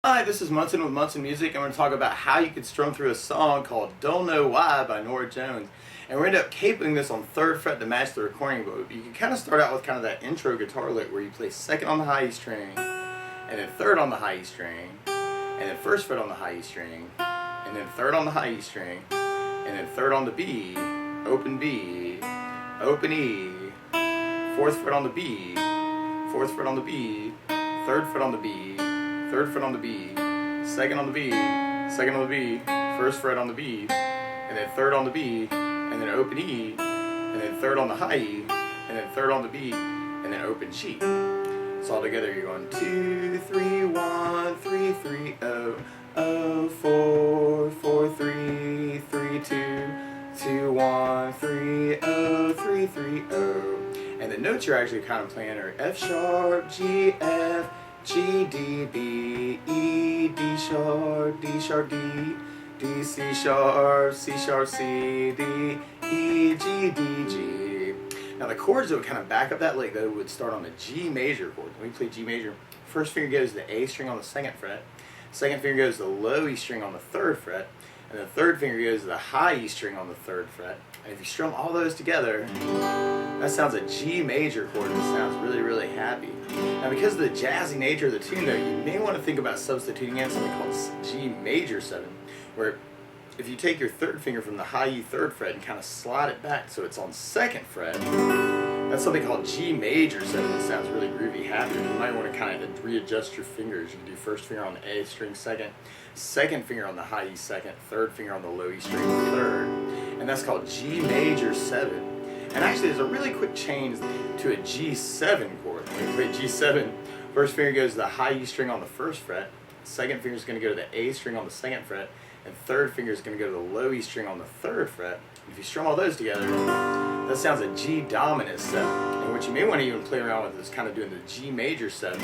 Hi, this is Munson with Munson Music. I'm going to talk about how you could strum through a song called Don't Know Why by Norah Jones. And we're going to end up capoing this on 3rd fret to match the recording, but you can kind of start out with kind of that intro guitar lick where you play 2nd on the high E string, and then 3rd on the high E string, and then 1st fret on the high E string, and then 3rd on the high E string, and then 3rd on the B, open E, 4th fret on the B, 4th fret on the B, 3rd fret on the B, 3rd fret on the B, 2nd on the B, 2nd on the B, 1st fret on the B, and then 3rd on the B, and then open E, and then 3rd on the high E, and then 3rd on the B, and then open G. So all together you're going 2, 3, 1, 3, 3, 0, 0, 4, 4, 3, 3, 2, 2, 1, 3, 0, 3, 3, 0. And the notes you're actually kind of playing are F sharp, G, F, G, D, B, E, D sharp, D, D, C sharp, C, D, E, G, D, G. Now the chords that would kind of back up that lick though would start on the G major chord. When we play G major, first finger goes to the A string on the 2nd fret, second finger goes to the low E string on the 3rd fret, and the 3rd finger goes to the high E string on the 3rd fret. And if you strum all those together, that sounds a G major chord and it sounds really, really happy. Now because of the jazzy nature of the tune though, you may want to think about substituting in something called G major 7, where if you take your 3rd finger from the high E 3rd fret and kind of slide it back so it's on 2nd fret, that's something called G major 7 that sounds really groovy, happy. You might want to kind of readjust your fingers. You can do 1st finger on the A string 2nd, 2nd finger on the high E 2nd, 3rd finger on the low E string 3rd, and that's called G major 7. And actually there's a really quick change to a G7 chord. When you play G7, 1st finger goes to the high E string on the 1st fret, 2nd finger is going to go to the A string on the 2nd fret, and 3rd finger is going to go to the low E string on the 3rd fret. And if you strum all those together, that sounds a G dominant 7. And what you may want to even play around with is kind of doing the G major 7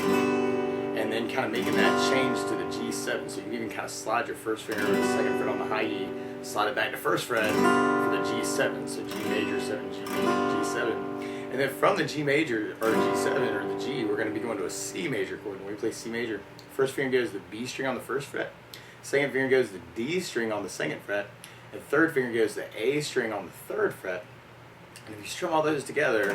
and then kind of making that change to the G7. So you can even kind of slide your 1st finger to the 2nd fret on the high E, slide it back to 1st fret for the G7. So G major 7, G major, G7. And then from the G major, or G7, or the G, we're going to be going to a C major chord. When we play C major, 1st finger goes to the B string on the 1st fret, 2nd finger goes to the D string on the 2nd fret, and 3rd finger goes to the A string on the 3rd fret. And if you strum all those together,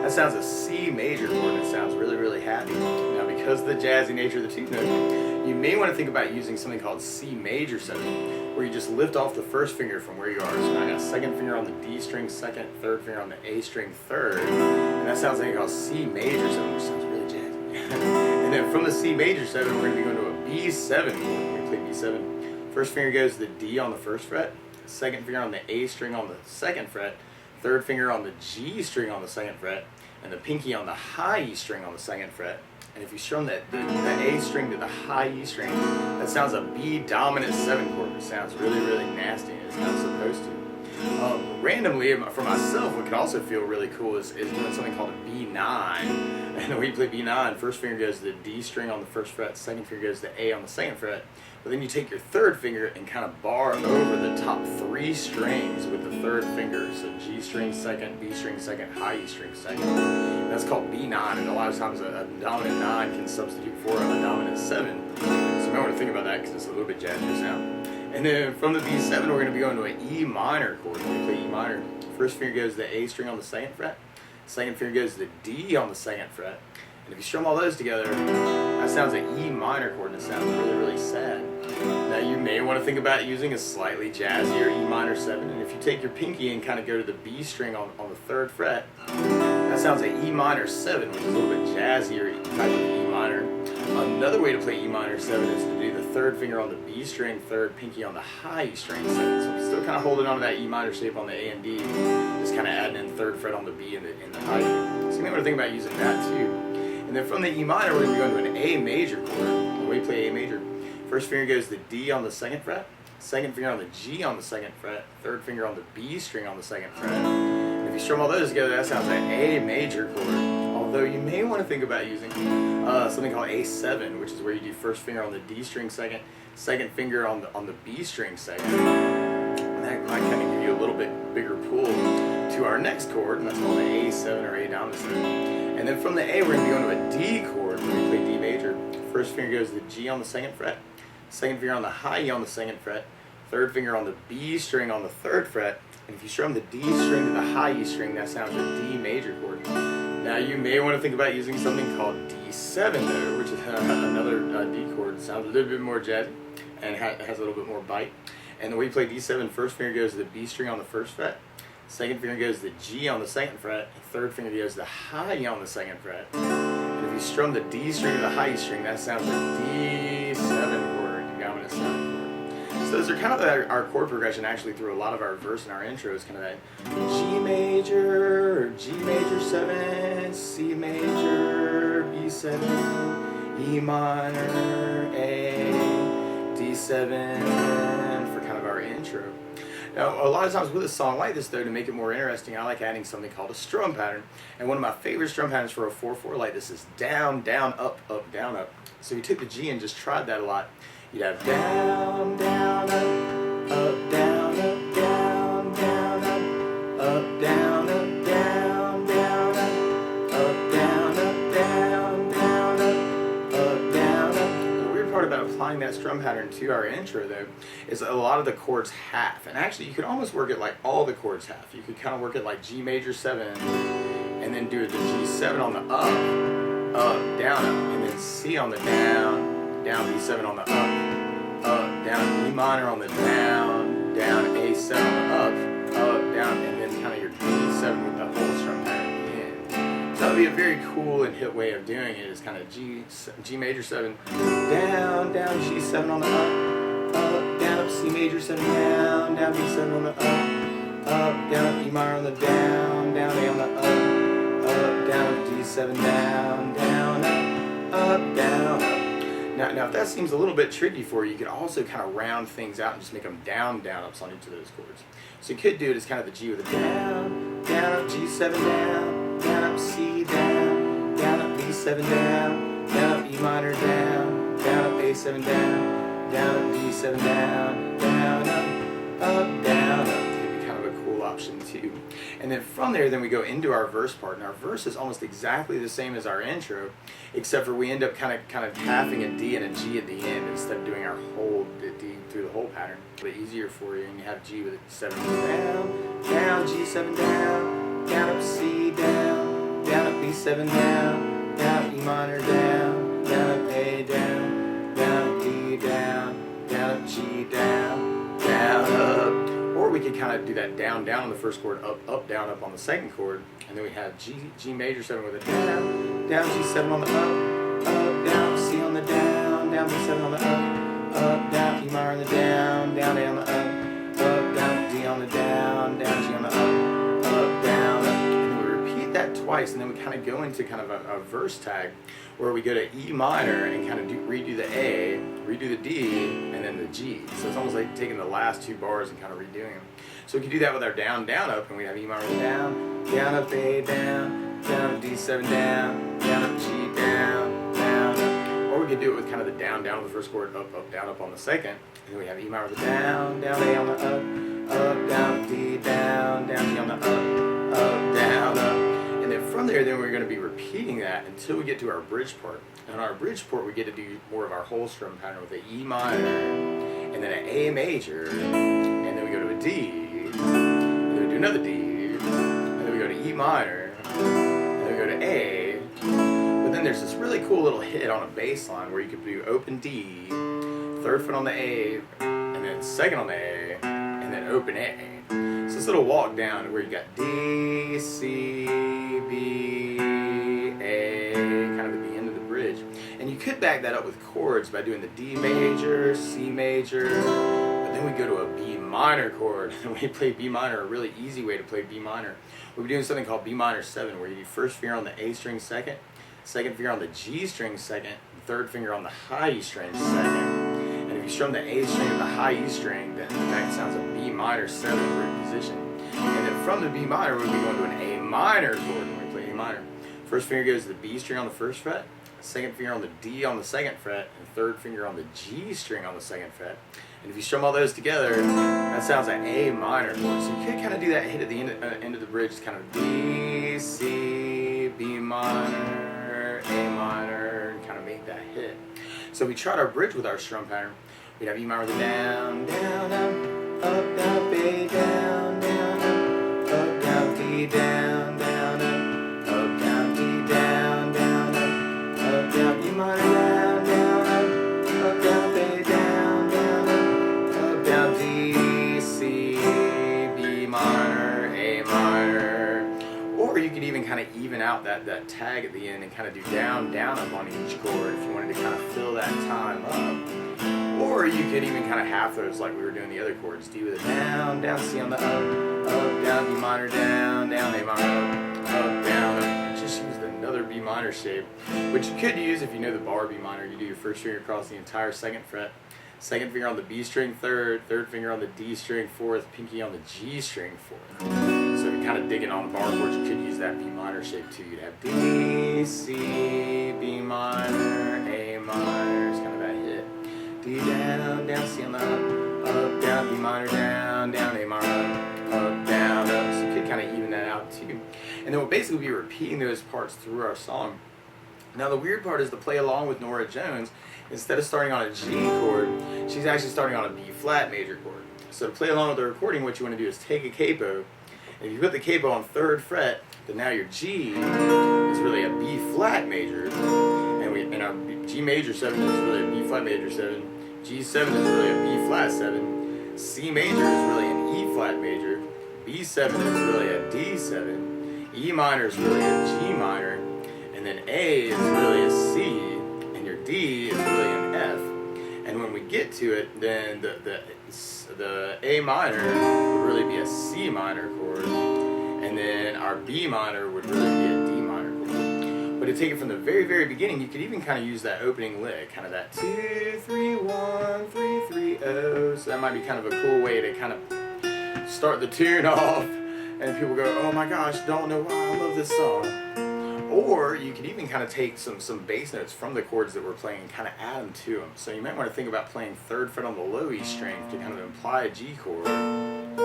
that sounds a C major chord and it sounds really, really happy. Now because of the jazzy nature of the tune note, you may want to think about using something called C major 7, where you just lift off the 1st finger from where you are. So now I got 2nd finger on the D string 2nd, 3rd finger on the A string 3rd, and that sounds like called C major 7, which sounds really jazzy. And then from the C major 7, we're going to be going to a B7 chord. We're going to play B7. 1st finger goes to the D on the 1st fret, 2nd finger on the A string on the 2nd fret, 3rd finger on the G string on the 2nd fret, and the pinky on the high E string on the 2nd fret. And if you strum the A string to the high E string, that sounds a B dominant 7 chord. It sounds really, really nasty and it's not supposed to. Randomly, for myself, what can also feel really cool is doing something called a B9. And when you play B9, 1st finger goes to the D string on the 1st fret, 2nd finger goes to the A on the 2nd fret, but then you take your 3rd finger and kind of bar over the top 3 strings with the 3rd finger. So G string 2nd, B string 2nd, high E string 2nd. And that's called B9, and a lot of times a dominant 9 can substitute for a dominant 7. So you might want to think about that because it's a little bit jazzier sound. And then from the B7, we're going to be going to an E minor chord. When we play E minor, 1st finger goes to the A string on the 2nd fret, 2nd finger goes to the D on the 2nd fret, and if you strum all those together, that sounds an E minor chord and it sounds really, really sad. Now you may want to think about using a slightly jazzier E minor 7, and if you take your pinky and kind of go to the B string on the 3rd fret, that sounds an E minor 7, which is a little bit jazzier type of E minor. Another way to play E minor 7 is to do the 3rd finger on the B string, 3rd pinky on the high E string 2nd. So you're still kind of holding on to that E minor shape on the A and D, just kind of adding in 3rd fret on the B and the high E. So you may want to think about using that too. And then from the E minor, we're going to be going to an A major chord. When we play A major, 1st finger goes to the D on the 2nd fret, 2nd finger on the G on the 2nd fret, 3rd finger on the B string on the 2nd fret. And if you strum all those together, that sounds like A major chord. Although you may want to think about using something called A7, which is where you do 1st finger on the D string 2nd, 2nd finger on the B string 2nd. And that might kind of give you a little bit bigger pull to our next chord, and that's called an A7 or A dominant 7. And then from the A, we're going to be going to a D chord when we play D major. First finger goes to the G on the 2nd fret, second finger on the high E on the 2nd fret, third finger on the B string on the 3rd fret, and if you strum the D string to the high E string, that sounds a D major chord. Now you may want to think about using something called D7 though, which is another D chord. It sounds a little bit more jazzy and has a little bit more bite. And the way you play D7, first finger goes to the B string on the 1st fret, second finger goes to the G on the 2nd fret, and third finger goes to the high E on the 2nd fret. And if you strum the D string to the high E string, that sounds a D7 chord, dominant 7 chord. So those are kind of our chord progression actually through a lot of our verse and our intros, kind of that G major, G major 7, C major, B7, E minor, A, D7 for kind of our intro. Now, a lot of times with a song like this, though, to make it more interesting, I like adding something called a strum pattern. And one of my favorite strum patterns for a 4/4 like this is down, down, up, up, down, up. So you took the G and just tried that a lot. You'd have down, down, up, down, up, down, down, up, down, up, down, down, up, down, up, down, down, up, down, up. The weird part about applying that strum pattern to our intro, though, is a lot of the chords half. And actually, you could almost work it like all the chords half. You could kind of work it like G major 7, and then do the G7 on the up, down, up, and then C on the down, down, B7 on the up, down, E minor on the down, down, A7 on the up, down, and then kind of your D7 with the whole strum pattern at the end. So that would be a very cool and hit way of doing it, is kind of G major 7, down, down, G7 on the up, down, up, C major 7, down, down, B7 on the up, down, up, E minor on the down, down, A on the up, down, up, D7, down, down, up, down, up. Now, if that seems a little bit tricky for you, you could also kind of round things out and just make them down, down, ups on each of those chords. So you could do it as kind of the G with a down, down, up, G7 down, down, up, C down, down, up, B7 down, down, up, E minor down, down, up, A7 down, down, up, D7 down, down, up, down, up. Option too. And then from there, then we go into our verse part, and our verse is almost exactly the same as our intro, except for we end up kind of halving a D and a G at the end instead of doing our whole D through the whole pattern. A bit easier for you, and you have G with a 7 down, down, G7 down, down, up, C down, down, up, B7 down, down, up, E minor down, down, up, A down, down, up, D down, down, up, G down, down, up. Or we could kind of do that down, down on the first chord, up, down, up on the second chord, and then we have G major 7 with a down, down, G7 on the up, down, C on the down, down, B7 on the up, down, E minor on the down, down, A on the up, down, D on the down, down, G on the up, down, up. And then we repeat that twice, and then we kind of go into kind of a verse tag where we go to E minor and kind of redo the A, redo the D, and then the G. So it's almost like taking the last two bars and kind of redoing them. So we can do that with our down, down, up, and we have E minor down, down, up, A down, down, up, D7 down, down, up, G down, down, up. Or we could do it with kind of the down, down on the first chord, up, down, up on the second, and then we have E minor down, down, A on the up, down, D down, down, G on the up, down, up. And then from there, then we're going to be repeating that until we get to our bridge part. And on our bridge part, we get to do more of our whole strum pattern with an E minor, and then an A major, and then we go to a D, and then we do another D, and then we go to E minor, and then we go to A. But then there's this really cool little hit on a bass line where you could do open D, third foot on the A, and then second on the A, and then open A. So this little walk down where you got D, C, B, A, kind of at the end of the bridge. And you could back that up with chords by doing the D major, C major, but then we go to a B minor chord, and we play B minor, a really easy way to play B minor. We'll be doing something called B minor 7, where you do first finger on the A string second finger on the G string second, and third finger on the high E string second. And if you strum the A string and the high E string, then that sounds a B minor 7 root position. And then from the B minor, we'll be going to an A minor chord when we play A minor. First finger goes to the B string on the first fret, second finger on the D on the second fret, and third finger on the G string on the second fret. And if you strum all those together, that sounds like A minor chord. So you could kind of do that hit at the end of the bridge, kind of D, C, B minor, A minor, and kind of make that hit. So we tried our bridge with our strum pattern. We'd have E minor with a down, down, up, down, A, down, down, up, down, D, down, down, up, down, D, down, down, up, down, E minor, down, down, up, down, A, down, down, up, down, D, C, B minor, A minor. Or you could even kind of even out that tag at the end and kind of do down, down, up on each chord if you wanted to kind of fill that time up. Or you could even kind of half those like we were doing the other chords. D with a down, down, C on the up, down, B minor, down, down, A minor, up, down, up. Just used another B minor shape, which you could use if you know the bar B minor. You do your first finger across the entire second fret, second finger on the B string third, third finger on the D string fourth, pinky on the G string fourth. So if you're kind of digging on the bar chords, you could use that B minor shape too. You'd have D, C, B minor, A minor. It's kind of that hit. D down, down, C on the up, down, B minor, down, down, A minor, up, down, up. So you could kind of even that out too. And then we'll basically be repeating those parts through our song. Now the weird part is to play along with Norah Jones. Instead of starting on a G chord, she's actually starting on a B flat major chord. So to play along with the recording, what you want to do is take a capo. And if you put the capo on third fret, then now your G is really a B flat major. And our G major 7 is really a B flat major 7. G7 is really a B flat 7. C major is really an E flat major. B7 is really a D7. E minor is really a G minor. And then A is really a C. And your D is really an F. And when we get to it, then the A minor would really be a C minor chord. And then our B minor would really be a D minor chord. But to take it from the very, very beginning, you could even kind of use that opening lick, kind of that 2, 3, 1, 3, 3, 0. So that might be kind of a cool way to kind of start the tune off. And people go, oh my gosh, don't know why I love this song. Or you could even kind of take some bass notes from the chords that we're playing and kind of add them to them. So you might want to think about playing third fret on the low E string to kind of imply a G chord on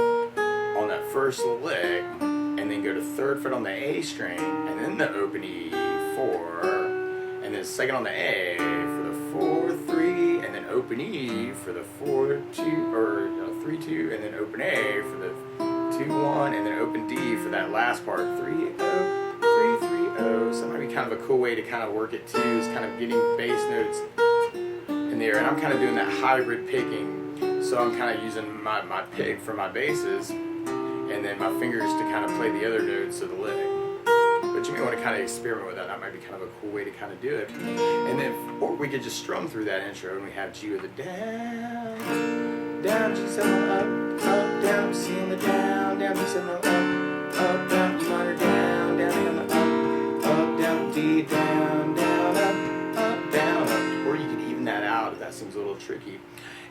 that first lick, and then go to third fret on the A string, and then the open E4, and then second on the A for the 4-3, and then open E for the 4-2 or 3-2, and then open A for the 2-1, and then open D for that last part 3-0, 3-3-0. So it might be kind of a cool way to kind of work it too, is kind of getting bass notes in there. And I'm kind of doing that hybrid picking, so I'm kind of using my pick for my basses, and then my fingers to kind of play the other notes of the lick. But you may want to kind of experiment with that. That might be kind of a cool way to kind of do it. And then, or we could just strum through that intro, and we have G with a down, down, G7 up, down, C on the down, down, G7 up, down, E minor, down, down, on the up, down, D, down, down, up, down, up. Or you could even that out if that seems a little tricky,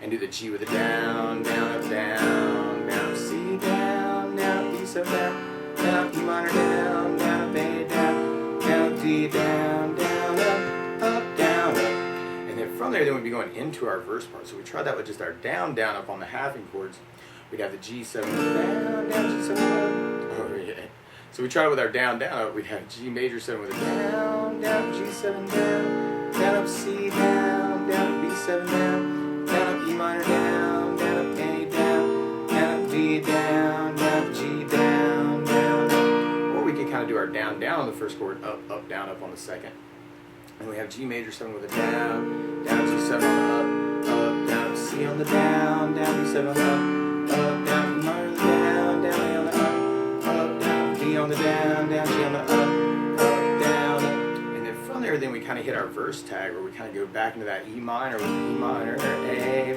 and do the G with a down, down, up, down, down, C, down, down, E7 down, E minor, down, down, A, down, down, D, down, down, up, down, up. And then from there, then we'd be going into our verse part. So we tried that with just our down, down, up on the halving chords. We'd have the G7 down, down, G7 up. Oh, yeah. So we tried it with our down, down, up. We'd have G major 7 with a down, down, G7 down, down, up, C, down, down, B7 down, down, up, E minor, down, down, up, A, down, down, up, D, down, down, up, G, down, down, up. Or we could kind of do our down, down on the first chord, up, up, down, up on the second. And we have G major 7 with a down, down, G7 on the up, down, C on the down, down, B7 on the up, down, E minor on the down, down, A on the up, down, D on the down, down, G on the up, down, up. And then from there, then we kind of hit our verse tag, where we kind of go back into that E minor with E minor, A,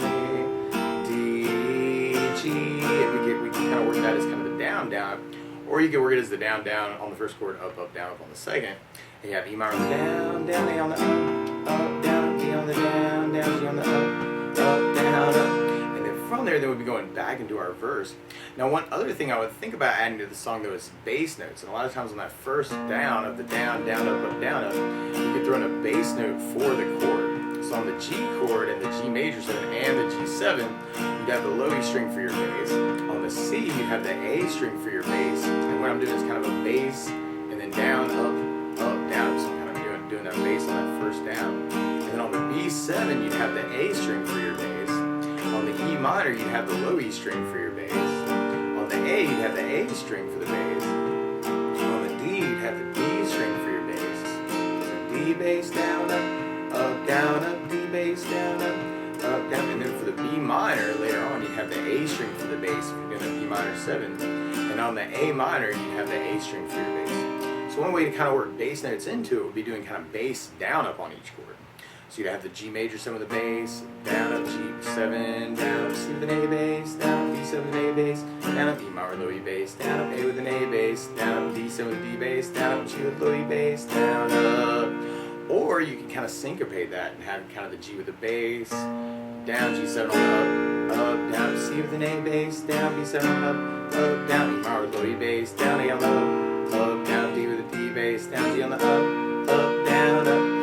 D, G, and we can kind of work that as kind of the down, down. Or you can work it as the down, down on the first chord, up, up, down, up on the second. And you have E minor on the down, down, A on the up, down, D on the down, down, G on the up, down, up. And then from there, then we'd be going back into our verse. Now, one other thing I would think about adding to the song, though, is bass notes. And a lot of times on that first down of the down, down, up, down, up, you could throw in a bass note for the chord. So on the G chord and the G major 7 and the G7, you'd have the low E string for your bass. On the C, you'd have the A string for your bass. And what I'm doing is kind of a bass and then down, up, down. So I'm kind of doing that bass on that first down. And then on the B7, you'd have the A string for your bass. On the E minor, you'd have the low E string for your bass. On the A, you'd have the A string for the bass. On the D, you'd have the D string for your bass. So D bass down, up, down, up, D bass down, up, down. And then for the B minor, later on, you'd have the A string for the bass if you're doing a B minor 7. And on the A minor, you'd have the A string for your bass. So one way to kind of work bass notes into it would be doing kind of bass down up on each chord. So you'd have the G major 7 with the bass, down up G7, down up C with an A bass, down up D7 with an A bass, down up E minor low E bass, down up A with an A bass, down up D7 with a D bass, down up G with low E bass, down up. Or you can kind of syncopate that and have kind of the G with the bass, down G7 on up, down to C with an A bass, down B7 on up, down E minor low E bass, down A on the up, down D with a D bass, down G on the up, down, up.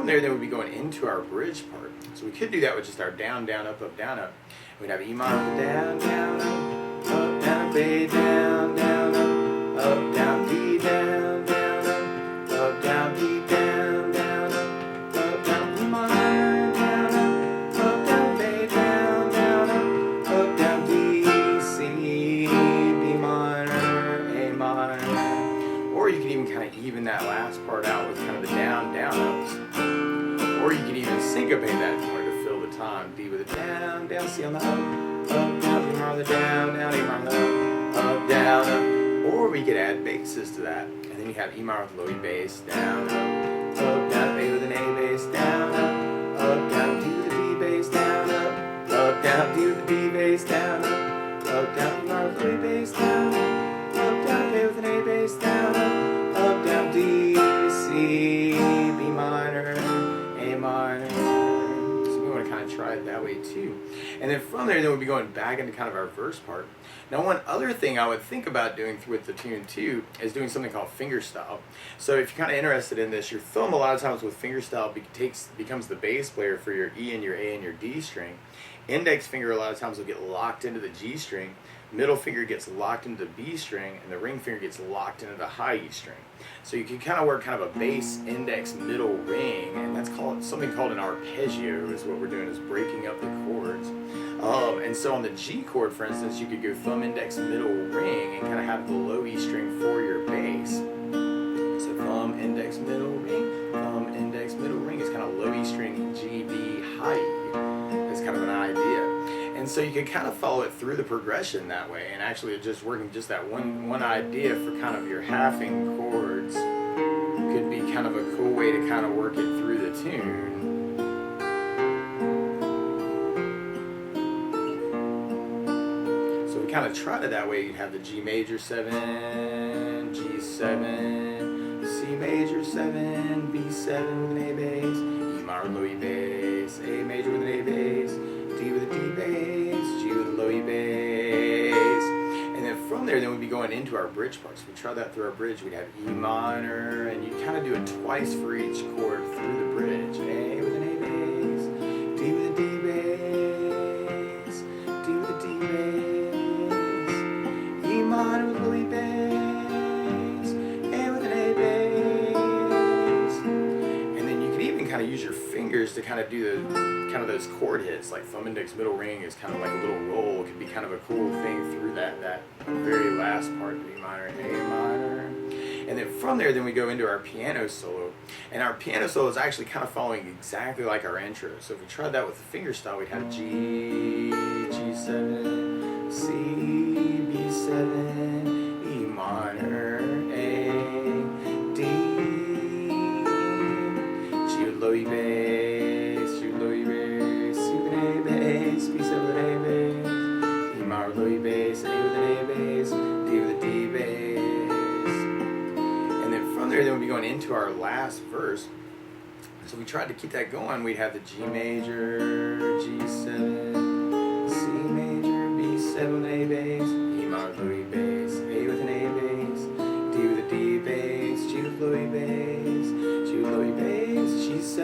There, then we'd be going into our bridge part. So we could do that with just our down, down, up, down, up. We'd have E minor down, down, up, down, A down, down, up, down, D down, down, up, down, D down, down, up, down, E minor down, up, down, A down, down, up, down, D, C, B minor, A minor. Or you could even kind of even that last part out with kind of the down, down, ups. Or you could even syncopate that if you wanted to fill the time. D with a down, down, C on the up, down, E minor on the down, down, E minor on the up, down, up. Or we could add basses to that. And then you have E minor with low E bass, down, up, down, A with an A bass, down, up, down, D with a D bass, down, up, down, D with a D bass, down, up, down, E minor with low E bass, down, down, A with an A bass, down, down, D, C, B minor, A minor. So we want to kind of try it that way too. And then from there, then we'll be going back into kind of our verse part. Now, one other thing I would think about doing with the tune too is doing something called fingerstyle. So if you're kind of interested in this, your thumb a lot of times with fingerstyle becomes the bass player for your E and your A and your D string. Index finger a lot of times will get locked into the G string. Middle finger gets locked into the B string, and the ring finger gets locked into the high E string. So you can kind of work kind of a bass, index, middle ring, and that's something called an arpeggio is what we're doing, is breaking up the chords. And so on the G chord, for instance, you could go thumb, index, middle, ring, and kind of have the low E string for your bass. So thumb, index, middle, ring, thumb, index, middle, ring is kind of low E string, G, B, high E. That's kind of an idea. And so you can kind of follow it through the progression that way, and actually just working just that one idea for kind of your halving chords could be kind of a cool way to kind of work it through the tune. So we kind of tried it that way. You'd have the G major 7, G7, C major 7, B7 with an A bass, E minor low E bass, A major with an A bass, D with a D bass, G with a low E bass. And then from there, then we'd be going into our bridge parts. We try that through our bridge. We'd have E minor, and you kind of do it twice for each chord through the bridge. A with an A bass, D with a D bass, D with a D bass, E minor with low E bass, A with an A bass. And then you could even kind of use your fingers to kind of do the kind of those chord hits, like thumb, index, middle, ring is kind of like a little roll. It could be kind of a cool thing through that very last part, B minor and A minor. And then from there, then we go into our piano solo. And our piano solo is actually kind of following exactly like our intro. So if we tried that with the fingerstyle, we'd have G, G7, C, B7, E minor, A, D, G with low E bass, G with low E bass, C with an A bass, B7 with an A bass, E minor with low E bass, A with an A bass, D with a D bass. And then from there, then we'll be going into our last verse. So we tried to keep that going. We'd have the G major, G7, C major, B7 with an A bass, E minor with low E bass, A with an A bass, D with a D bass, G with low E bass, G with low E bass, G7,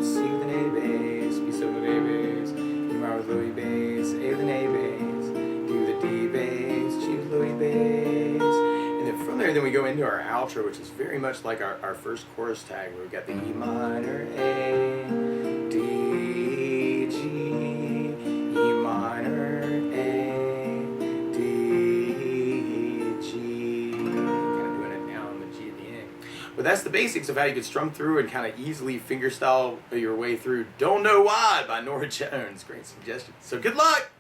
C with an A bass, B7 with an A bass, E minor with low E bass, A with an A bass, D with a D bass, G with low E bass. And then from there, then we go into our outro. outro, which is very much like our first chorus tag, where we got the E minor, A, D, G, E minor, A, D, G. Kind of doing it now on the G at the end. But that's the basics of how you can strum through and kind of easily fingerstyle your way through Don't Know Why by Norah Jones. Great suggestion. So good luck!